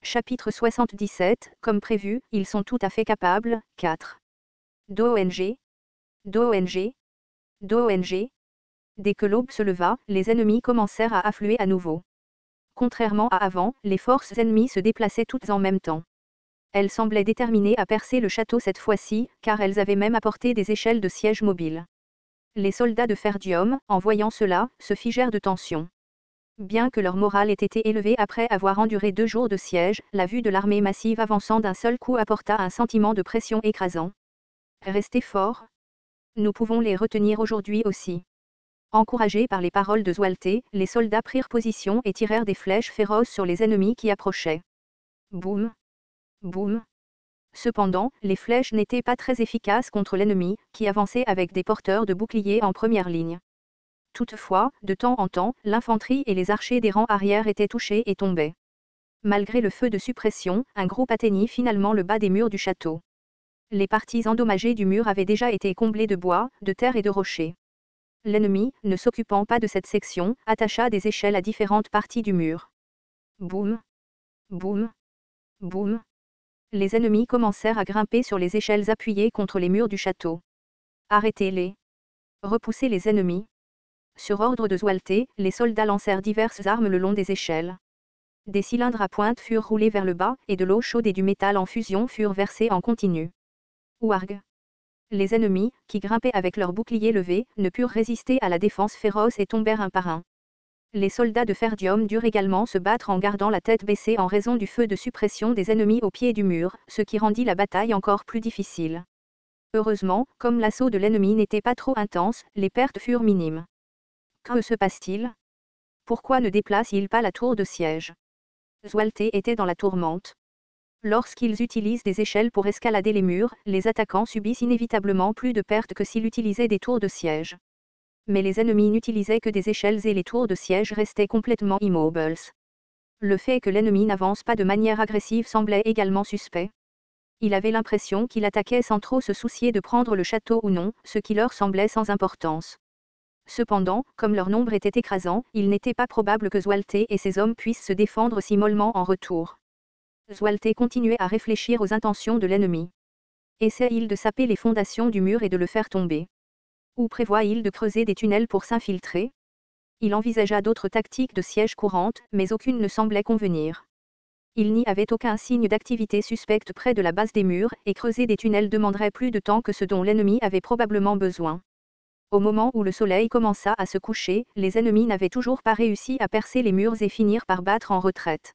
Chapitre 77, comme prévu, ils sont tout à fait capables. 4. D'ONG. D'ONG. D'ONG. Dès que l'aube se leva, les ennemis commencèrent à affluer à nouveau. Contrairement à avant, les forces ennemies se déplaçaient toutes en même temps. Elles semblaient déterminées à percer le château cette fois-ci, car elles avaient même apporté des échelles de siège mobiles. Les soldats de Ferdium, en voyant cela, se figèrent de tension. Bien que leur morale ait été élevé après avoir enduré 2 jours de siège, la vue de l'armée massive avançant d'un seul coup apporta un sentiment de pression écrasant. Restez forts. Nous pouvons les retenir aujourd'hui aussi. Encouragés par les paroles de Zualte, les soldats prirent position et tirèrent des flèches féroces sur les ennemis qui approchaient. Boum. Boum. Cependant, les flèches n'étaient pas très efficaces contre l'ennemi, qui avançait avec des porteurs de boucliers en première ligne. Toutefois, de temps en temps, l'infanterie et les archers des rangs arrière étaient touchés et tombaient. Malgré le feu de suppression, un groupe atteignit finalement le bas des murs du château. Les parties endommagées du mur avaient déjà été comblées de bois, de terre et de rochers. L'ennemi, ne s'occupant pas de cette section, attacha des échelles à différentes parties du mur. Boum. Boum. Boum. Les ennemis commencèrent à grimper sur les échelles appuyées contre les murs du château. Arrêtez-les. Repoussez les ennemis. Sur ordre de Zualte, les soldats lancèrent diverses armes le long des échelles. Des cylindres à pointe furent roulés vers le bas, et de l'eau chaude et du métal en fusion furent versés en continu. Ouarg. Les ennemis, qui grimpaient avec leurs boucliers levés, ne purent résister à la défense féroce et tombèrent un par un. Les soldats de Ferdium durent également se battre en gardant la tête baissée en raison du feu de suppression des ennemis au pied du mur, ce qui rendit la bataille encore plus difficile. Heureusement, comme l'assaut de l'ennemi n'était pas trop intense, les pertes furent minimes. Que se passe-t-il? Pourquoi ne déplace-t-il pas la tour de siège? Zualte était dans la tourmente. Lorsqu'ils utilisent des échelles pour escalader les murs, les attaquants subissent inévitablement plus de pertes que s'ils utilisaient des tours de siège. Mais les ennemis n'utilisaient que des échelles et les tours de siège restaient complètement immobiles. Le fait que l'ennemi n'avance pas de manière agressive semblait également suspect. Il avait l'impression qu'il attaquait sans trop se soucier de prendre le château ou non, ce qui leur semblait sans importance. Cependant, comme leur nombre était écrasant, il n'était pas probable que Zualte et ses hommes puissent se défendre si mollement en retour. Zualte continuait à réfléchir aux intentions de l'ennemi. Essaie-t-il de saper les fondations du mur et de le faire tomber? Ou prévoit-il de creuser des tunnels pour s'infiltrer? Il envisagea d'autres tactiques de siège courantes, mais aucune ne semblait convenir. Il n'y avait aucun signe d'activité suspecte près de la base des murs, et creuser des tunnels demanderait plus de temps que ce dont l'ennemi avait probablement besoin. Au moment où le soleil commença à se coucher, les ennemis n'avaient toujours pas réussi à percer les murs et finirent par battre en retraite.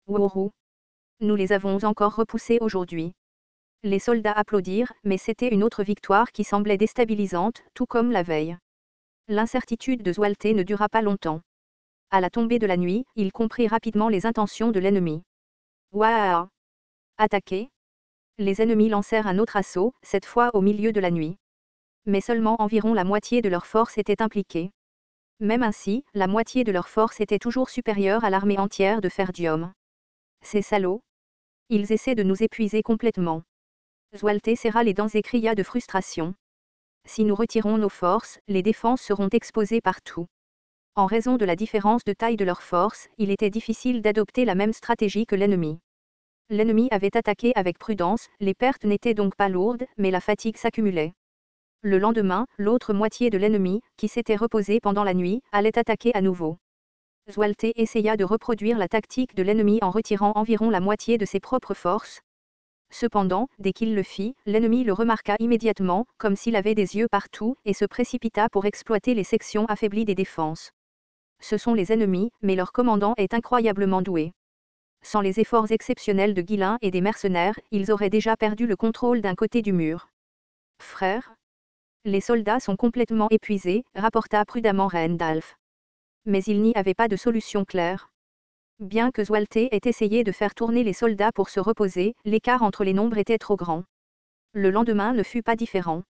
Wouhou! Nous les avons encore repoussés aujourd'hui. Les soldats applaudirent, mais c'était une autre victoire qui semblait déstabilisante, tout comme la veille. L'incertitude de Zualte ne dura pas longtemps. À la tombée de la nuit, il comprit rapidement les intentions de l'ennemi. Waouh! Attaquer! Les ennemis lancèrent un autre assaut, cette fois au milieu de la nuit. Mais seulement environ la moitié de leur force était impliquée. Même ainsi, la moitié de leur force était toujours supérieure à l'armée entière de Ferdium. Ces salauds! Ils essaient de nous épuiser complètement. Zualte serra les dents et cria de frustration. Si nous retirons nos forces, les défenses seront exposées partout. En raison de la différence de taille de leurs forces, il était difficile d'adopter la même stratégie que l'ennemi. L'ennemi avait attaqué avec prudence, les pertes n'étaient donc pas lourdes, mais la fatigue s'accumulait. Le lendemain, l'autre moitié de l'ennemi, qui s'était reposée pendant la nuit, allait attaquer à nouveau. Zualte essaya de reproduire la tactique de l'ennemi en retirant environ la moitié de ses propres forces. Cependant, dès qu'il le fit, l'ennemi le remarqua immédiatement, comme s'il avait des yeux partout, et se précipita pour exploiter les sections affaiblies des défenses. Ce sont les ennemis, mais leur commandant est incroyablement doué. Sans les efforts exceptionnels de Guillain et des mercenaires, ils auraient déjà perdu le contrôle d'un côté du mur. Frère? Les soldats sont complètement épuisés, rapporta prudemment Rendalf. Mais il n'y avait pas de solution claire. Bien que Zualte ait essayé de faire tourner les soldats pour se reposer, l'écart entre les nombres était trop grand. Le lendemain ne fut pas différent.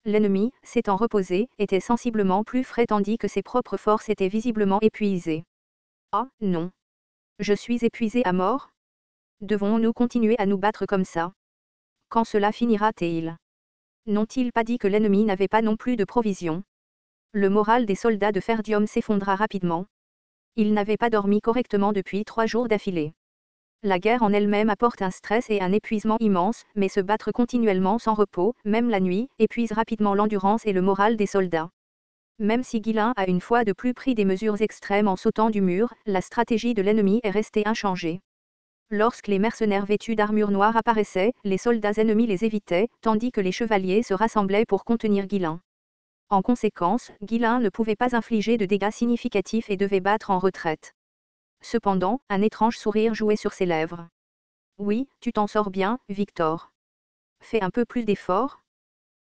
L'ennemi, s'étant reposé, était sensiblement plus frais tandis que ses propres forces étaient visiblement épuisées. Ah, non. Je suis épuisé à mort? Devons-nous continuer à nous battre comme ça? Quand cela finira-t-il? N'ont-ils pas dit que l'ennemi n'avait pas non plus de provisions? Le moral des soldats de Ferdium s'effondra rapidement. Ils n'avaient pas dormi correctement depuis 3 jours d'affilée. La guerre en elle-même apporte un stress et un épuisement immense, mais se battre continuellement sans repos, même la nuit, épuise rapidement l'endurance et le moral des soldats. Même si Guillain a une fois de plus pris des mesures extrêmes en sautant du mur, la stratégie de l'ennemi est restée inchangée. Lorsque les mercenaires vêtus d'armure noire apparaissaient, les soldats ennemis les évitaient, tandis que les chevaliers se rassemblaient pour contenir Guillain. En conséquence, Guillain ne pouvait pas infliger de dégâts significatifs et devait battre en retraite. Cependant, un étrange sourire jouait sur ses lèvres. Oui, tu t'en sors bien, Victor. Fais un peu plus d'efforts.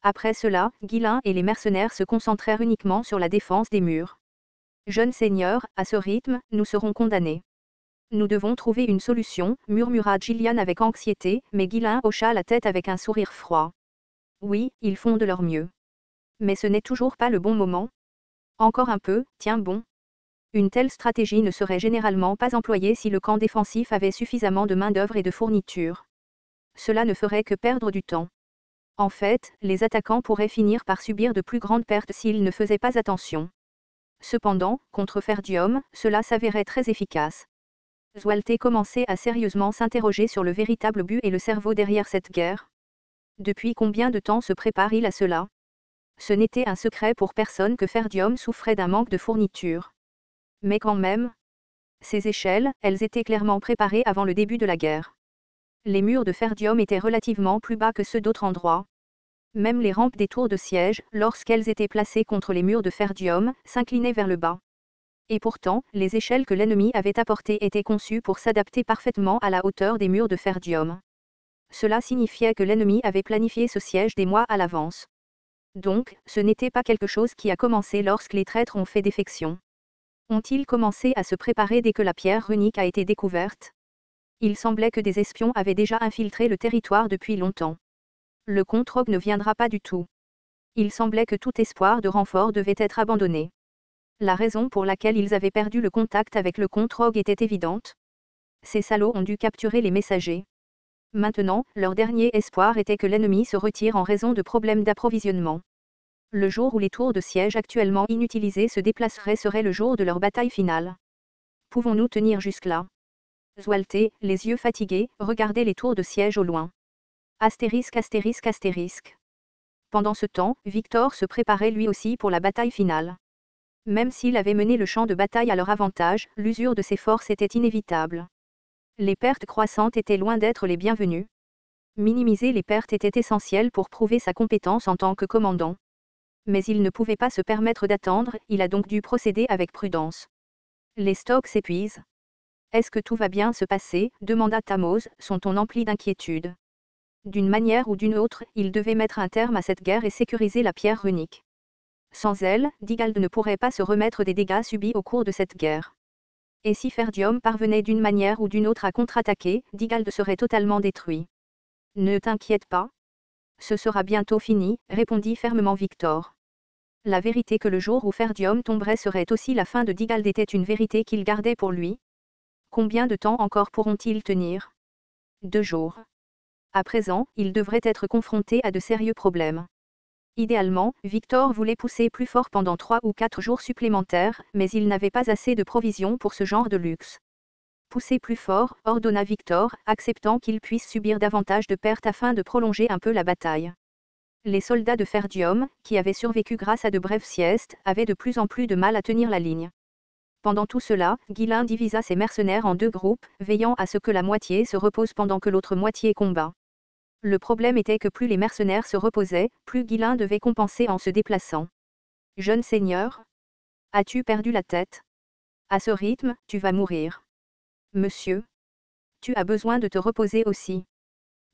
Après cela, Guillain et les mercenaires se concentrèrent uniquement sur la défense des murs. Jeune seigneur, à ce rythme, nous serons condamnés. Nous devons trouver une solution, murmura Gillian avec anxiété, mais Guillain hocha la tête avec un sourire froid. Oui, ils font de leur mieux. Mais ce n'est toujours pas le bon moment. Encore un peu, tiens bon. Une telle stratégie ne serait généralement pas employée si le camp défensif avait suffisamment de main-d'œuvre et de fournitures. Cela ne ferait que perdre du temps. En fait, les attaquants pourraient finir par subir de plus grandes pertes s'ils ne faisaient pas attention. Cependant, contre Ferdium, cela s'avérait très efficace. Zwelte commençait à sérieusement s'interroger sur le véritable but et le cerveau derrière cette guerre. Depuis combien de temps se prépare-t-il à cela? Ce n'était un secret pour personne que Ferdium souffrait d'un manque de fournitures. Mais quand même, ces échelles, elles étaient clairement préparées avant le début de la guerre. Les murs de Ferdium étaient relativement plus bas que ceux d'autres endroits. Même les rampes des tours de siège, lorsqu'elles étaient placées contre les murs de Ferdium, s'inclinaient vers le bas. Et pourtant, les échelles que l'ennemi avait apportées étaient conçues pour s'adapter parfaitement à la hauteur des murs de Ferdium. Cela signifiait que l'ennemi avait planifié ce siège des mois à l'avance. Donc, ce n'était pas quelque chose qui a commencé lorsque les traîtres ont fait défection. Ont-ils commencé à se préparer dès que la pierre runique a été découverte? Il semblait que des espions avaient déjà infiltré le territoire depuis longtemps. Le comte Rogue ne viendra pas du tout. Il semblait que tout espoir de renfort devait être abandonné. La raison pour laquelle ils avaient perdu le contact avec le comte Rogue était évidente. Ces salauds ont dû capturer les messagers. Maintenant, leur dernier espoir était que l'ennemi se retire en raison de problèmes d'approvisionnement. Le jour où les tours de siège actuellement inutilisées se déplaceraient serait le jour de leur bataille finale. Pouvons-nous tenir jusque-là? Zwelte, les yeux fatigués, regardait les tours de siège au loin. Astérisque, astérisque, astérisque. Pendant ce temps, Victor se préparait lui aussi pour la bataille finale. Même s'il avait mené le champ de bataille à leur avantage, l'usure de ses forces était inévitable. Les pertes croissantes étaient loin d'être les bienvenues. Minimiser les pertes était essentiel pour prouver sa compétence en tant que commandant. Mais il ne pouvait pas se permettre d'attendre, il a donc dû procéder avec prudence. Les stocks s'épuisent. Est-ce que tout va bien se passer? Demanda Tamose, son ton empli d'inquiétude. D'une manière ou d'une autre, il devait mettre un terme à cette guerre et sécuriser la pierre runique. Sans elle, Digald ne pourrait pas se remettre des dégâts subis au cours de cette guerre. Et si Ferdium parvenait d'une manière ou d'une autre à contre-attaquer, Digald serait totalement détruit. Ne t'inquiète pas. Ce sera bientôt fini, répondit fermement Victor. La vérité que le jour où Ferdium tomberait serait aussi la fin de Digald était une vérité qu'il gardait pour lui. Combien de temps encore pourront-ils tenir? 2 jours. À présent, ils devraient être confrontés à de sérieux problèmes. Idéalement, Victor voulait pousser plus fort pendant 3 ou 4 jours supplémentaires, mais il n'avait pas assez de provisions pour ce genre de luxe. Pousser plus fort, ordonna Victor, acceptant qu'il puisse subir davantage de pertes afin de prolonger un peu la bataille. Les soldats de Ferdium, qui avaient survécu grâce à de brèves siestes, avaient de plus en plus de mal à tenir la ligne. Pendant tout cela, Guillain divisa ses mercenaires en 2 groupes, veillant à ce que la moitié se repose pendant que l'autre moitié combat. Le problème était que plus les mercenaires se reposaient, plus Guillain devait compenser en se déplaçant. Jeune seigneur, as-tu perdu la tête? À ce rythme, tu vas mourir. Monsieur, tu as besoin de te reposer aussi.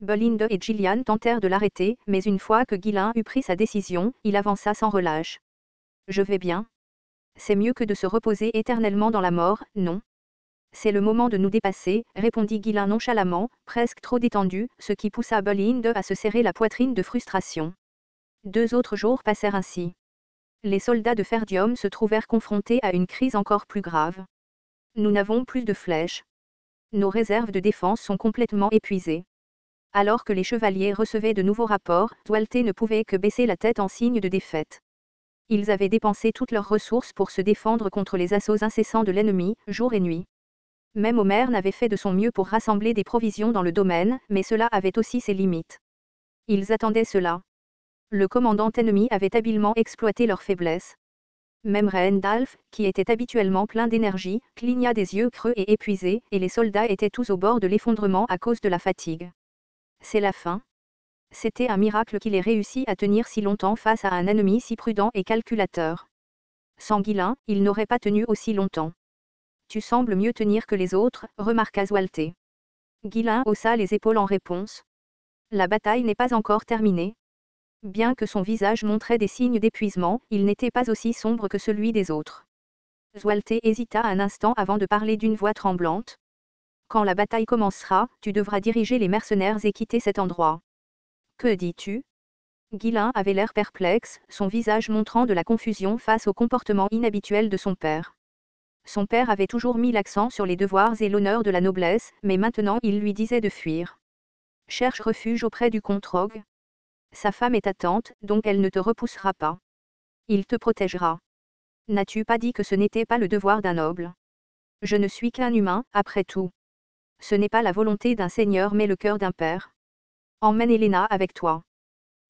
Belinda et Gillian tentèrent de l'arrêter, mais une fois que Guillain eut pris sa décision, il avança sans relâche. Je vais bien. C'est mieux que de se reposer éternellement dans la mort, non? C'est le moment de nous dépasser, répondit Guillain nonchalamment, presque trop détendu, ce qui poussa Belinda à se serrer la poitrine de frustration. 2 autres jours passèrent ainsi. Les soldats de Ferdium se trouvèrent confrontés à une crise encore plus grave. Nous n'avons plus de flèches. Nos réserves de défense sont complètement épuisées. Alors que les chevaliers recevaient de nouveaux rapports, Zwelte ne pouvait que baisser la tête en signe de défaite. Ils avaient dépensé toutes leurs ressources pour se défendre contre les assauts incessants de l'ennemi, jour et nuit. Même Omer n'avait fait de son mieux pour rassembler des provisions dans le domaine, mais cela avait aussi ses limites. Ils attendaient cela. Le commandant ennemi avait habilement exploité leur faiblesse. Même Randalph, qui était habituellement plein d'énergie, cligna des yeux creux et épuisé, et les soldats étaient tous au bord de l'effondrement à cause de la fatigue. C'est la fin. C'était un miracle qu'il ait réussi à tenir si longtemps face à un ennemi si prudent et calculateur. Sans Ghislain, il n'aurait pas tenu aussi longtemps. Tu sembles mieux tenir que les autres, remarqua Zwalté. Ghislain haussa les épaules en réponse. La bataille n'est pas encore terminée. Bien que son visage montrait des signes d'épuisement, il n'était pas aussi sombre que celui des autres. Zwalté hésita un instant avant de parler d'une voix tremblante. Quand la bataille commencera, tu devras diriger les mercenaires et quitter cet endroit. Que dis-tu ? Ghislain avait l'air perplexe, son visage montrant de la confusion face au comportement inhabituel de son père. Son père avait toujours mis l'accent sur les devoirs et l'honneur de la noblesse, mais maintenant il lui disait de fuir. Cherche refuge auprès du comte Rogue. Sa femme est ta tante, donc elle ne te repoussera pas. Il te protégera. N'as-tu pas dit que ce n'était pas le devoir d'un noble ? Je ne suis qu'un humain, après tout. Ce n'est pas la volonté d'un seigneur mais le cœur d'un père. Emmène Helena avec toi.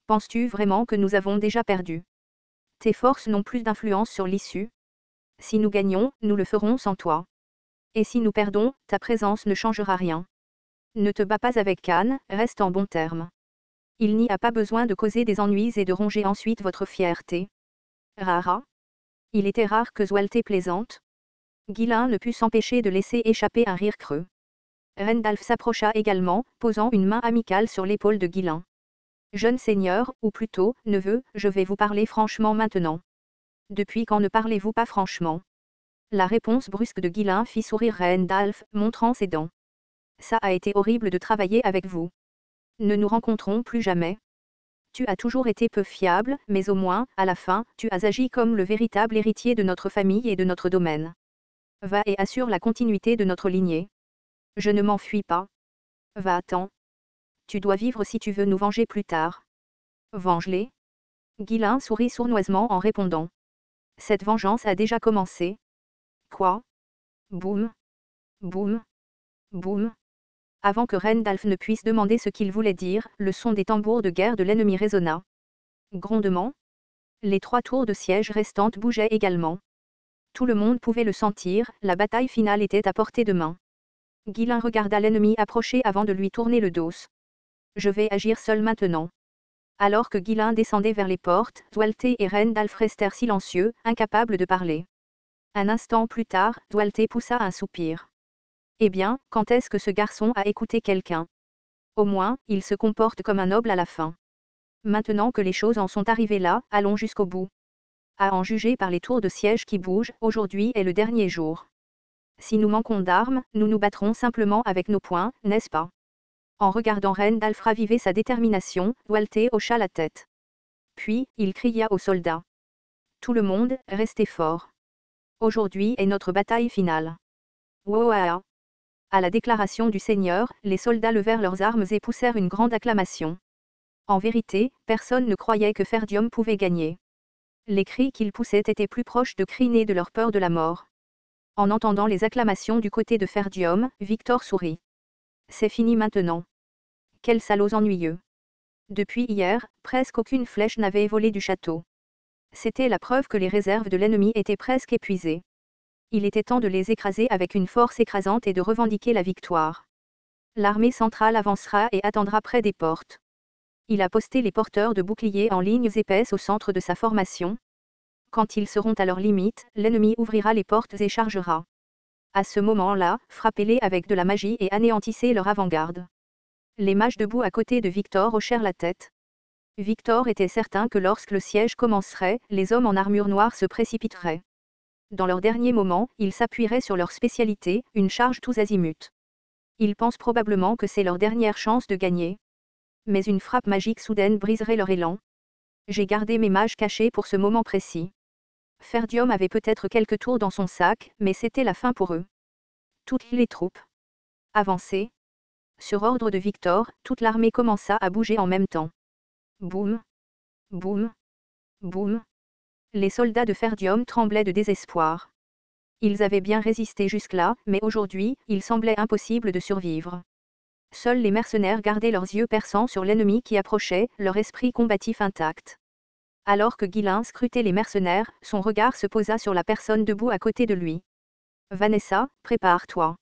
Penses-tu vraiment que nous avons déjà perdu ? Tes forces n'ont plus d'influence sur l'issue. Si nous gagnons, nous le ferons sans toi. Et si nous perdons, ta présence ne changera rien. Ne te bats pas avec Khan, reste en bons termes. Il n'y a pas besoin de causer des ennuis et de ronger ensuite votre fierté. Rara. Il était rare que Zwalté plaisante. Ghislain ne put s'empêcher de laisser échapper un rire creux. Randalph s'approcha également, posant une main amicale sur l'épaule de Ghislain. Jeune seigneur, ou plutôt, neveu, je vais vous parler franchement maintenant. Depuis quand ne parlez-vous pas franchement ? La réponse brusque de Ghislain fit sourire Randalph, montrant ses dents. Ça a été horrible de travailler avec vous. Ne nous rencontrons plus jamais. Tu as toujours été peu fiable, mais au moins, à la fin, tu as agi comme le véritable héritier de notre famille et de notre domaine. Va et assure la continuité de notre lignée. Je ne m'enfuis pas. Va-t'en. Tu dois vivre si tu veux nous venger plus tard. Venge-les. Ghislain sourit sournoisement en répondant. Cette vengeance a déjà commencé. Quoi ? Boum. Boum. Boum. Avant que Randalph ne puisse demander ce qu'il voulait dire, le son des tambours de guerre de l'ennemi résonna. Grondement. Les 3 tours de siège restantes bougeaient également. Tout le monde pouvait le sentir, la bataille finale était à portée de main. Ghislain regarda l'ennemi approcher avant de lui tourner le dos. Je vais agir seul maintenant. Alors que Ghislain descendait vers les portes, Zwalté et Randalph restèrent silencieux, incapables de parler. Un instant plus tard, Zwalté poussa un soupir. Eh bien, quand est-ce que ce garçon a écouté quelqu'un ? Au moins, il se comporte comme un noble à la fin. Maintenant que les choses en sont arrivées là, allons jusqu'au bout. À en juger par les tours de siège qui bougent, aujourd'hui est le dernier jour. Si nous manquons d'armes, nous nous battrons simplement avec nos poings, n'est-ce pas ? En regardant Randalph raviver sa détermination, Zwalté hocha la tête. Puis, il cria aux soldats. Tout le monde, restez fort. Aujourd'hui est notre bataille finale. Woah! À la déclaration du Seigneur, les soldats levèrent leurs armes et poussèrent une grande acclamation. En vérité, personne ne croyait que Ferdium pouvait gagner. Les cris qu'ils poussaient étaient plus proches de cris nés de leur peur de la mort. En entendant les acclamations du côté de Ferdium, Victor sourit. C'est fini maintenant. Quels salauds ennuyeux. Depuis hier, presque aucune flèche n'avait volé du château. C'était la preuve que les réserves de l'ennemi étaient presque épuisées. Il était temps de les écraser avec une force écrasante et de revendiquer la victoire. L'armée centrale avancera et attendra près des portes. Il a posté les porteurs de boucliers en lignes épaisses au centre de sa formation. Quand ils seront à leur limite, l'ennemi ouvrira les portes et chargera. À ce moment-là, frappez-les avec de la magie et anéantissez leur avant-garde. Les mages debout à côté de Victor hochèrent la tête. Victor était certain que lorsque le siège commencerait, les hommes en armure noire se précipiteraient. Dans leurs derniers moments, ils s'appuieraient sur leur spécialité, une charge tous azimuts. Ils pensent probablement que c'est leur dernière chance de gagner. Mais une frappe magique soudaine briserait leur élan. J'ai gardé mes mages cachés pour ce moment précis. Ferdium avait peut-être quelques tours dans son sac, mais c'était la fin pour eux. Toutes les troupes. Avancez. Sur ordre de Victor, toute l'armée commença à bouger en même temps. Boum. Boum. Boum. Les soldats de Ferdium tremblaient de désespoir. Ils avaient bien résisté jusque-là, mais aujourd'hui, il semblait impossible de survivre. Seuls les mercenaires gardaient leurs yeux perçants sur l'ennemi qui approchait, leur esprit combatif intact. Alors que Guillain scrutait les mercenaires, son regard se posa sur la personne debout à côté de lui. « Vanessa, prépare-toi.